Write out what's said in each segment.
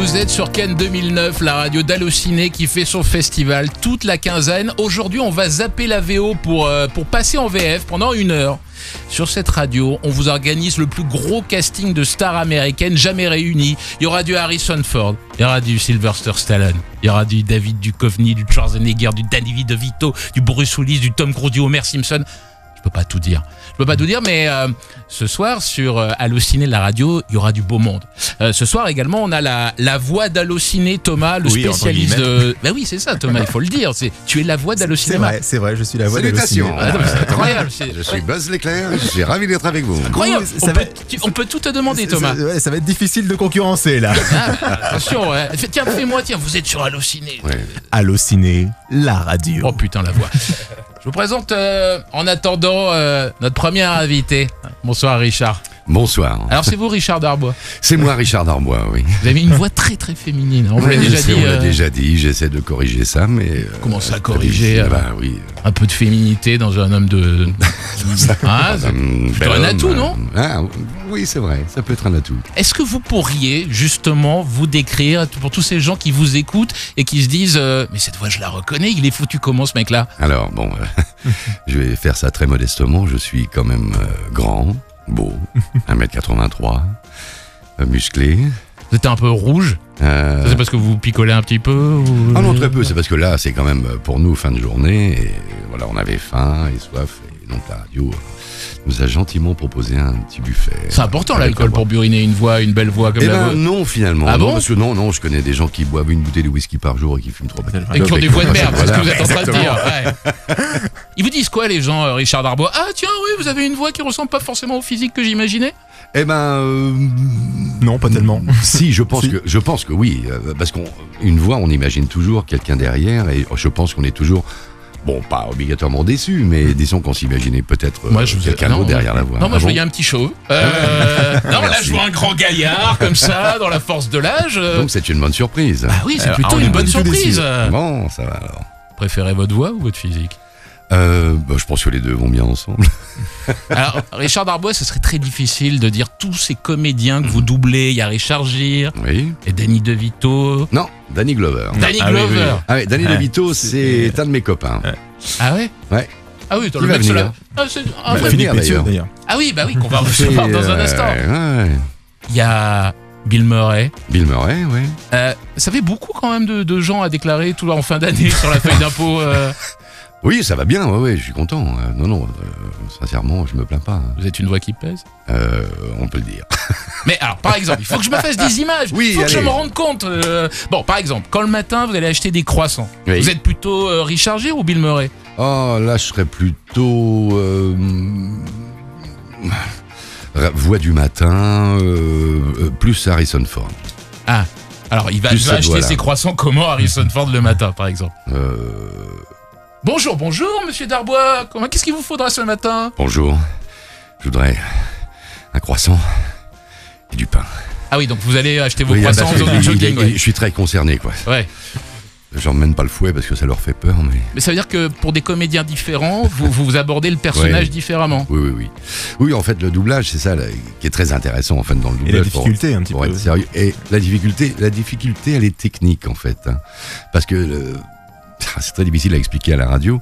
Vous êtes sur Cannes 2009, la radio d'Allociné qui fait son festival toute la quinzaine. Aujourd'hui, on va zapper la VO pour passer en VF pendant 1 heure. Sur cette radio, on vous organise le plus gros casting de stars américaines jamais réunies. Il y aura du Harrison Ford, il y aura du Sylvester Stallone, il y aura du David Duchovny, du Schwarzenegger, du Danny DeVito, du Bruce Willis, du Tom Cruise, du Homer Simpson. Je peux pas tout dire. Mais ce soir sur Allociné la radio, il y aura du beau monde. Ce soir également, on a la voix d'Allociné, Thomas, le spécialiste de... Ben oui, c'est ça, Thomas, il faut le dire. Tu es la voix d'Allociné. C'est vrai, je suis la voix d'Allociné. Salutations. C'est incroyable. Je suis Buzz l'éclair, je suis ravi d'être avec vous. Incroyable. On peut tout te demander, Thomas. Ça va être difficile de concurrencer là. Attention, ouais. Tiens, vous êtes sur Allociné. Ouais. Allociné, la radio. Oh putain, la voix. Je vous présente en attendant notre premier invité. Bonsoir Richard. Bonsoir. Alors c'est vous Richard Darbois. C'est moi Richard Darbois, oui. Vous avez une voix très très féminine. On vous l'a Ouais, déjà je sais, dit. on l'a déjà dit, j'essaie de corriger ça, mais... Comment ça corriger oui. un peu de féminité dans un homme de... Ah, c'est plutôt un atout, non? Oui, c'est vrai, ça peut être un atout. Est-ce que vous pourriez justement vous décrire pour tous ces gens qui vous écoutent et qui se disent mais cette voix je la reconnais, il est foutu comment ce mec-là? Alors, bon, je vais faire ça très modestement, je suis quand même grand, beau, 1m83, musclé. Vous êtes un peu rouge? C'est parce que vous picolez un petit peu ou... Ah non, très peu, c'est parce que là, c'est quand même pour nous fin de journée, et voilà, on avait faim et soif, et donc la radio nous a gentiment proposé un petit buffet. C'est important l'alcool pour buriner une belle voix comme la vôtre. Non, finalement. Ah bon? Parce que non, je connais des gens qui boivent une bouteille de whisky par jour et qui fument 3 paquets. Et qui ont des voix de merde, c'est ce que vous êtes en train de Exactement. dire. Ouais. Ils vous disent quoi les gens, Richard Darbois? Ah tiens, oui, vous avez une voix qui ressemble pas forcément au physique que j'imaginais. Eh ben... Non, pas tellement. Si, je pense que oui. Parce qu'une voix, on imagine toujours quelqu'un derrière, et je pense qu'on est toujours... Bon, pas obligatoirement déçu, mais disons qu'on s'imaginait peut-être quelqu'un d'autre derrière la voix. Non, moi je voyais un petit chauve. Non, là je vois un grand gaillard comme ça, dans la force de l'âge. Donc c'est une bonne surprise. Ah oui, c'est plutôt une bonne surprise. Bon, ça va alors. Préférez votre voix ou votre physique? Je pense que les deux vont bien ensemble. Alors, Richard Darbois, ce serait très difficile de dire tous ces comédiens que vous doublez. Il y a Richard Gere Oui. et Danny DeVito. Non, Danny Glover. Danny Glover. Ah oui, Danny DeVito, c'est un de mes copains. Ah ouais? Ouais. Ah oui, Qui va venir. c'est un vrai Philippe mec. Pétieux, d'ailleurs. Ah oui, bah oui, qu'on va recevoir dans un instant. Ouais. Il y a Bill Murray. Bill Murray, oui. Ça fait beaucoup quand même de gens à déclarer tout en fin d'année sur la feuille d'impôt. Oui, ça va bien, ouais, je suis content. Non, sincèrement, je me plains pas. Vous êtes une voix qui pèse? On peut le dire. Mais alors, par exemple, il faut que je me fasse des images. Oui, il faut que je allez. me rende compte. Bon, par exemple, quand le matin, vous allez acheter des croissants, Oui. vous êtes plutôt Richard Gere ou Bill Murray? Oh, là, je serais plutôt... voix du matin, plus Harrison Ford. Ah, alors il va Plus cette acheter voix-là. ses croissants comment Harrison Ford le matin, par exemple? Bonjour, monsieur Darbois. Qu'est-ce qu'il vous faudra ce matin? Bonjour, je voudrais un croissant et du pain. Ah oui, donc vous allez acheter vos Oui, croissants en parce faisant que du jogging. je suis très concerné, quoi. Ouais. J'emmène pas le fouet parce que ça leur fait peur, mais... Mais ça veut dire que pour des comédiens différents, vous abordez le personnage Ouais. différemment. Oui. Oui, en fait, le doublage, c'est ça là, qui est très intéressant en fait dans le doublage. Et la difficulté un petit pour peu. être sérieux. Et la difficulté, elle est technique en fait, hein. Parce que c'est très difficile à expliquer à la radio,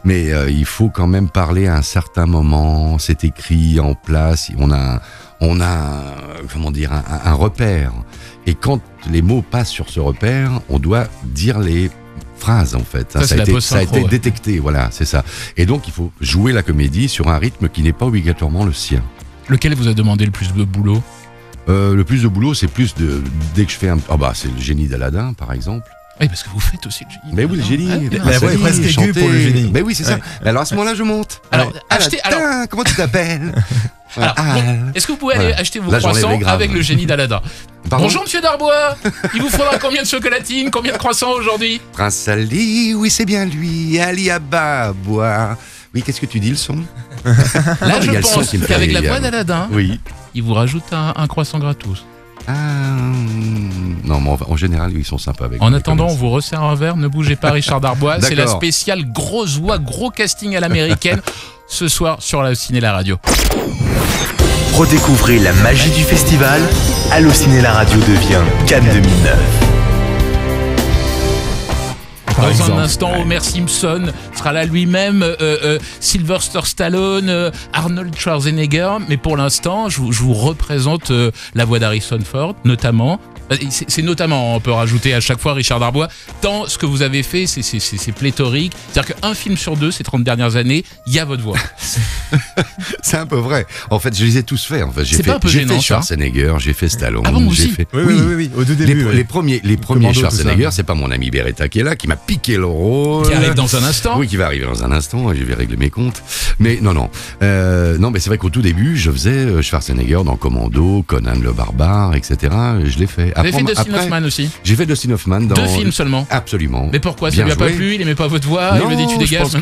mais il faut quand même parler à un certain moment. C'est écrit en place. On a comment dire un repère. Et quand les mots passent sur ce repère, on doit dire les phrases en fait. Ça, c'est la Ça a post-synchro, été ouais. détecté, voilà, c'est ça. Et donc il faut jouer la comédie sur un rythme qui n'est pas obligatoirement le sien. Lequel vous a demandé le plus de boulot? Le plus de boulot, c'est plus dès que je fais c'est le génie d'Aladin par exemple. Oui, parce que vous faites aussi le génie. Mais oui, le génie. La voix est presque aiguë pour le génie. Mais oui, c'est ça. Ouais. Alors à ce moment-là, je monte. Alors, Ouais. achetez- Aladin, comment tu t'appelles? Alors, Al. est-ce que vous pouvez aller Voilà. acheter vos Là, j'enlève croissants les graves. avec le génie d'Aladin? Pardon. Bonjour monsieur Darbois. Il vous faudra combien de chocolatines, combien de croissants aujourd'hui? Prince Ali, oui, c'est bien lui. Ali Abba, bois. Oui, qu'est-ce que tu dis le son? Là, il y a je le son pense qui me fait qu'avec la rire. voix d'Aladin, Oui. il vous rajoute un croissant gratos. Non, mais en général, ils sont sympas avec En les attendant, on commerces. vous resserre un verre. Ne bougez pas, Richard Darbois. C'est la D'accord. spéciale grosse voix, gros casting à l'américaine ce soir sur la ciné la radio. Redécouvrez la magie du festival. Allociné la radio devient Cannes 2009. Dans un instant, Homer Simpson sera là lui-même, Sylvester Stallone, Arnold Schwarzenegger. Mais pour l'instant, je vous représente la voix d'Harrison Ford, notamment. C'est notamment, on peut rajouter à chaque fois Richard Darbois, tant ce que vous avez fait, c'est pléthorique. C'est-à-dire qu'un film sur deux, ces 30 dernières années, il y a votre voix. C'est un peu vrai. En fait, je les ai tous faits. En fait, j'ai gênant, fait Schwarzenegger, j'ai fait Stallone. Ah bon, aussi fait... Oui, au tout début. Les premiers Commando, Schwarzenegger, c'est pas mon ami Beretta qui est là, qui m'a piqué le rôle. Qui arrive dans un instant. Oui, qui va arriver dans un instant, je vais régler mes comptes. Mais non, mais c'est vrai qu'au tout début, je faisais Schwarzenegger dans Commando, Conan le Barbare, etc. Je l'ai fait. Vous avez fait Dustin Hoffman aussi. J'ai fait Dustin Hoffman dans 2 films seulement. Absolument. Mais pourquoi? Ça Bien lui a pas joué. plu, il aimait pas votre voix, il me dit tu dégages.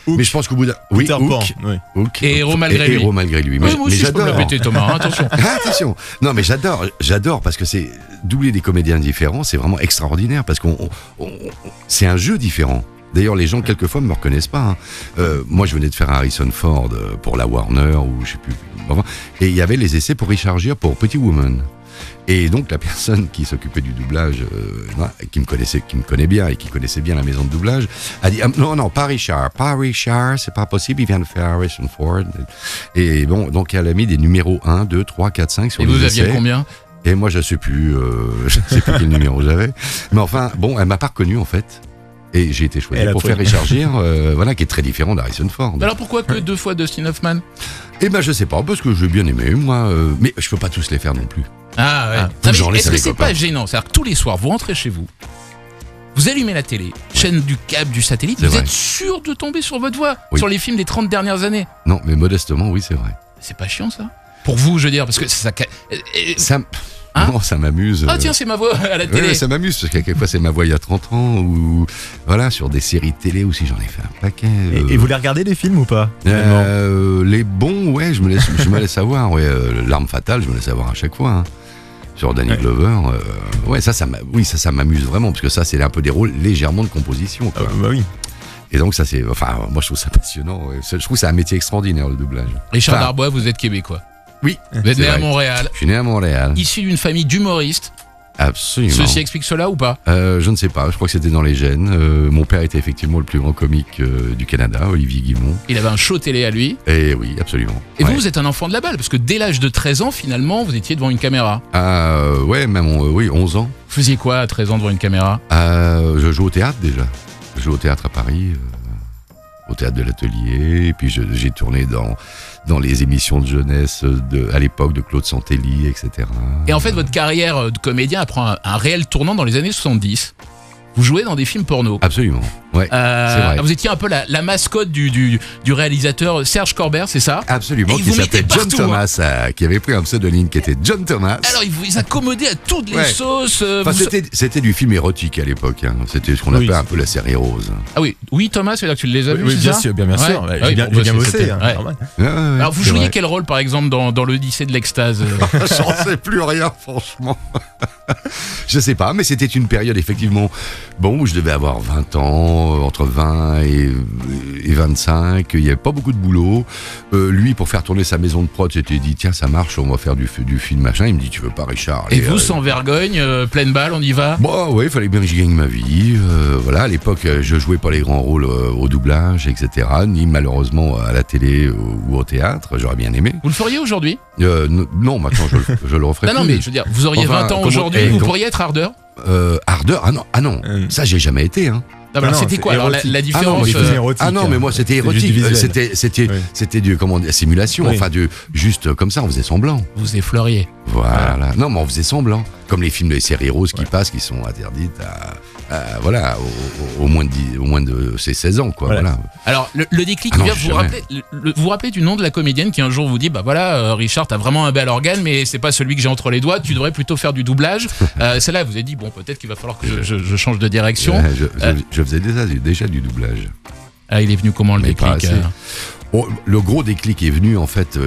Mais je pense qu'au bout d'un... Peter Pan, Hook. Et Héros malgré lui. Héros malgré lui. Moi aussi, je peux me le j'adore. péter, Thomas, hein, attention. Attention. Non, mais j'adore parce que c'est doubler des comédiens différents, c'est vraiment extraordinaire parce c'est un jeu différent. D'ailleurs, les gens, quelquefois, ne me reconnaissent pas. Moi, je venais de faire Harrison Ford pour la Warner, ou je sais plus. Enfin, et il y avait les essais pour Richard Gere, pour Pretty Woman. Et donc, la personne qui s'occupait du doublage, qui me connaît bien et qui connaissait bien la maison de doublage, a dit non, pas Richard, c'est pas possible, il vient de faire Harrison Ford. Et bon, donc elle a mis des numéros 1, 2, 3, 4, 5 sur et les essais. Et vous aviez combien? Et moi, je sais plus quel numéro j'avais. Mais enfin, bon, elle m'a pas reconnu en fait. Et j'ai été choisi pour faire Richard Gere, qui est très différent d'Harrison Ford. Alors pourquoi que 2 fois Dustin Hoffman? Eh ben, je sais pas, parce que j'ai bien aimé, moi. Mais je peux pas tous les faire non plus. Ah ouais. Est-ce que c'est pas gênant? C'est-à-dire que tous les soirs, vous rentrez chez vous, vous allumez la télé, chaîne du câble, du satellite, vous êtes sûr de tomber sur votre voix, sur les films des 30 dernières années? Non, mais modestement, oui, c'est vrai. C'est pas chiant ça? Pour vous, je veux dire, parce que ça non, ça m'amuse. Ah tiens, c'est ma voix à la télé. Ouais, ça m'amuse, parce que quelquefois c'est ma voix il y a 30 ans, ou voilà, sur des séries de télé aussi, j'en ai fait un paquet. Et vous les regardez les films ou pas? Les bons, ouais, je me laisse savoir. Ouais, L'arme fatale, je me laisse savoir à chaque fois. Hein. Sur Danny Glover, ça m'amuse vraiment, parce que ça, c'est un peu des rôles légèrement de composition. Quoi. Bah oui. Et donc ça, moi je trouve ça passionnant. Ouais. Je trouve que c'est un métier extraordinaire, le doublage. Richard Darbois, vous êtes québécois? Oui. Vous êtes né à Montréal. Je suis né à Montréal. Issu d'une famille d'humoristes. Absolument. Ceci explique cela ou pas? Je ne sais pas, je crois que c'était dans les gènes. Mon père était effectivement le plus grand comique du Canada, Olivier Guimond. Il avait un show télé à lui. Et oui, absolument. Et vous êtes un enfant de la balle, parce que dès l'âge de 13 ans, finalement, vous étiez devant une caméra. Ouais, même 11 ans. Vous faisiez quoi à 13 ans devant une caméra? Je joue au théâtre déjà. Je joue au théâtre à Paris, au théâtre de l'Atelier. Et puis j'ai tourné dans les émissions de jeunesse à l'époque de Claude Santelli, etc. Et en fait, votre carrière de comédien prend un réel tournant dans les années 70. Vous jouez dans des films porno. Absolument, ouais, c'est vrai. Vous étiez un peu la mascotte du réalisateur Serge Corbert, c'est ça? Absolument, qui s'appelait John Thomas, qui avait pris un pseudonyme qui était John Thomas. Alors, il s'accommodait à toutes les sauces. C'était du film érotique à l'époque. Hein. C'était ce qu'on appelle un peu la série rose. Ah oui, Thomas, c'est là que tu les as vus, oui, c'est bien ça? sûr, bien sûr. J'ai bien bossé. Normal. Alors, vous jouiez quel rôle, par exemple, dans l'Odyssée de l'extase? J'en sais plus rien, franchement. Je sais pas, mais c'était une période effectivement où je devais avoir 20 ans, entre 20 et 25, il n'y avait pas beaucoup de boulot. Lui, pour faire tourner sa maison de prod, s'était dit tiens, ça marche, on va faire du film machin. Il me dit tu veux pas, Richard? Et vous, sans vergogne, pleine balle, on y va? Bon, ouais, il fallait bien que je gagne ma vie. Voilà, à l'époque, je jouais pas les grands rôles au doublage, etc. Ni malheureusement à la télé ou au théâtre. J'aurais bien aimé. Vous le feriez aujourd'hui? Non, maintenant je le referai plus. Non, mais je veux dire, vous auriez 20 ans aujourd'hui, vous pourriez être Harder? Harder? Ah non, ça j'ai jamais été. Hein. Ah bah c'était quoi alors la différence? Mais moi c'était érotique. C'était du simulation. Oui. Enfin juste comme ça, on faisait semblant. Vous effleuriez. Voilà. Non, mais on faisait semblant. Comme les films de séries roses qui passent, qui sont interdites au moins de ses 16 ans, quoi. Voilà. Alors le déclic, vous vous rappelez du nom de la comédienne qui un jour vous dit bah voilà, Richard, t'as vraiment un bel organe, mais c'est pas celui que j'ai entre les doigts. Tu devrais plutôt faire du doublage. C'est là, vous avez dit bon, peut-être qu'il va falloir que je change de direction. Je faisais déjà du doublage. Ah, il est venu comment le déclic? Le gros déclic est venu en fait.